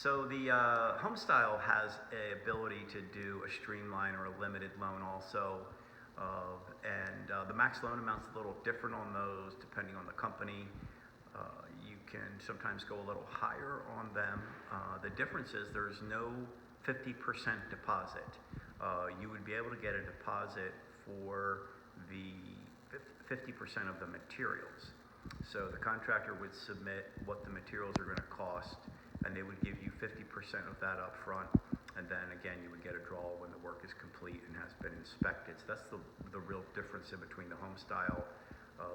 So the Homestyle has a ability to do a streamline or a limited loan also, the max loan amount's a little different on those depending on the company. You can sometimes go a little higher on them. The difference is there's no 50% deposit. You would be able to get a deposit for the 50% of the materials. So the contractor would submit what the materials are going to cost, and they would give you 50% of that up front, and then again you would get a draw when the work is complete and has been inspected. So that's the real difference in between the Homestyle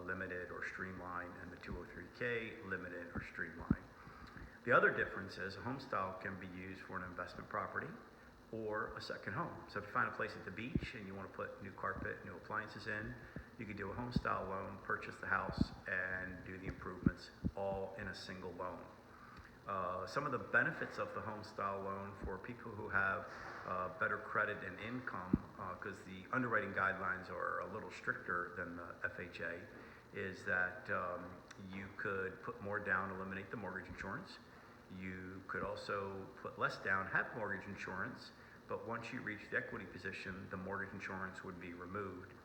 Limited or Streamline and the 203K Limited or Streamline. The other difference is a Homestyle can be used for an investment property or a second home. So if you find a place at the beach and you want to put new carpet, new appliances in, you could do a Homestyle loan, purchase the house, and do the improvements all in a single loan. Some of the benefits of the Homestyle loan for people who have better credit and income, because the underwriting guidelines are a little stricter than the FHA, is that you could put more down, eliminate the mortgage insurance. You could also put less down, have mortgage insurance, but once you reach the equity position, the mortgage insurance would be removed,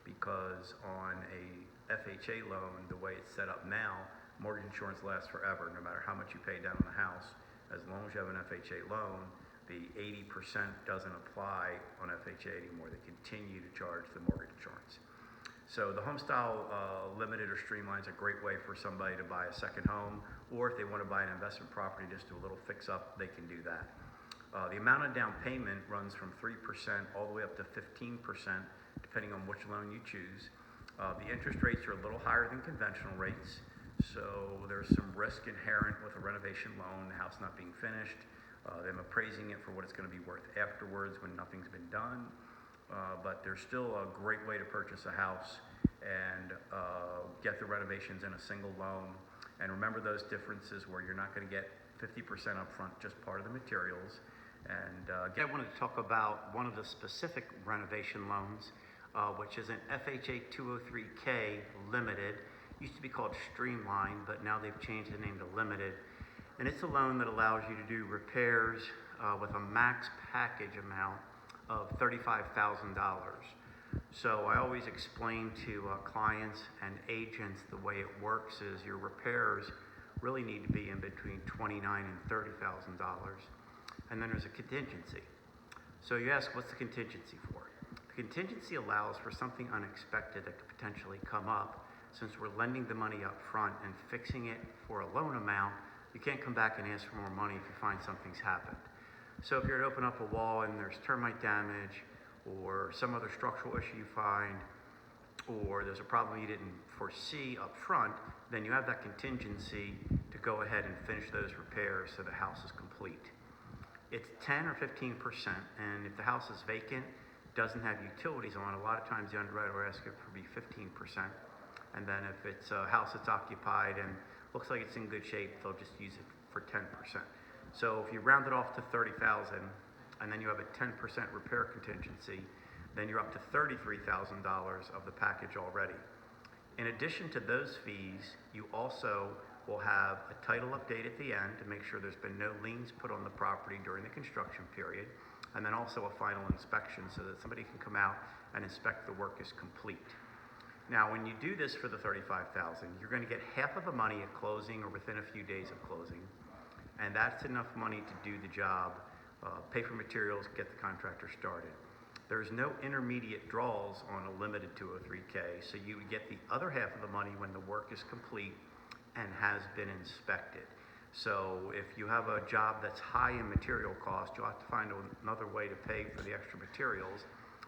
because on a FHA loan, the way it's set up now, mortgage insurance lasts forever, no matter how much you pay down on the house. As long as you have an FHA loan, the 80% doesn't apply on FHA anymore. They continue to charge the mortgage insurance. So the Homestyle Limited or Streamline is a great way for somebody to buy a second home, or if they want to buy an investment property, just do a little fix-up, they can do that. The amount of down payment runs from 3% all the way up to 15%, depending on which loan you choose. The interest rates are a little higher than conventional rates, so there's some risk inherent with a renovation loan, the house not being finished, them appraising it for what it's going to be worth afterwards when nothing's been done. But there's still a great way to purchase a house and get the renovations in a single loan. And remember those differences where you're not going to get 50% up front, just part of the materials. And I wanted to talk about one of the specific renovation loans, which is an FHA 203K Limited. Used to be called Streamline, but now they've changed the name to Limited. And it's a loan that allows you to do repairs with a max package amount of $35,000. So I always explain to clients and agents the way it works is your repairs really need to be in between $29,000 and $30,000. And then there's a contingency. So you ask, what's the contingency for? The contingency allows for something unexpected that could potentially come up. Since we're lending the money up front and fixing it for a loan amount, you can't come back and ask for more money if you find something's happened. So if you're to open up a wall and there's termite damage or some other structural issue you find, or there's a problem you didn't foresee up front, then you have that contingency to go ahead and finish those repairs so the house is complete. It's 10 or 15%, and if the house is vacant, doesn't have utilities on, a lot of times the underwriter will ask it for be 15%. And then if it's a house that's occupied and looks like it's in good shape, they'll just use it for 10%. So if you round it off to 30,000 and then you have a 10% repair contingency, then you're up to $33,000 of the package already. In addition to those fees, you also will have a title update at the end to make sure there's been no liens put on the property during the construction period, and then also a final inspection so that somebody can come out and inspect the work is complete. Now, when you do this for the $35,000, you're going to get half of the money at closing or within a few days of closing, and that's enough money to do the job, pay for materials, get the contractor started. There's no intermediate draws on a limited 203K, so you would get the other half of the money when the work is complete and has been inspected. So if you have a job that's high in material cost, you'll have to find another way to pay for the extra materials.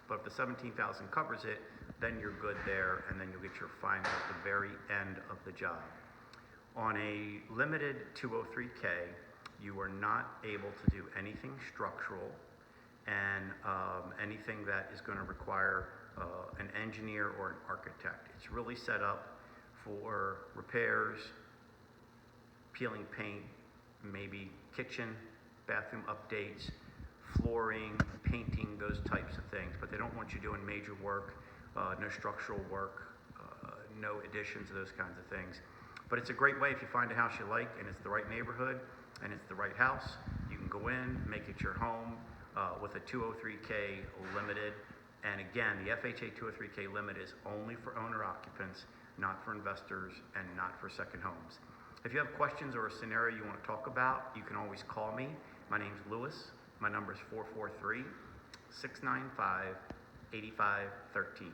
But if the $17,000 covers it, then you're good there, and then you'll get your final at the very end of the job. On a limited 203K, you are not able to do anything structural and anything that is going to require an engineer or an architect. It's really set up for repairs, peeling paint, maybe kitchen, bathroom updates, flooring, painting, those types of things, but they don't want you doing major work, no structural work, no additions, those kinds of things. But it's a great way if you find a house you like and it's the right neighborhood and it's the right house, go in, make it your home with a 203K limited. And again, the FHA 203K limit is only for owner occupants, not for investors and not for second homes. If you have questions or a scenario you want to talk about, you can always call me. My name's Lewis. My number is 443-695-8513.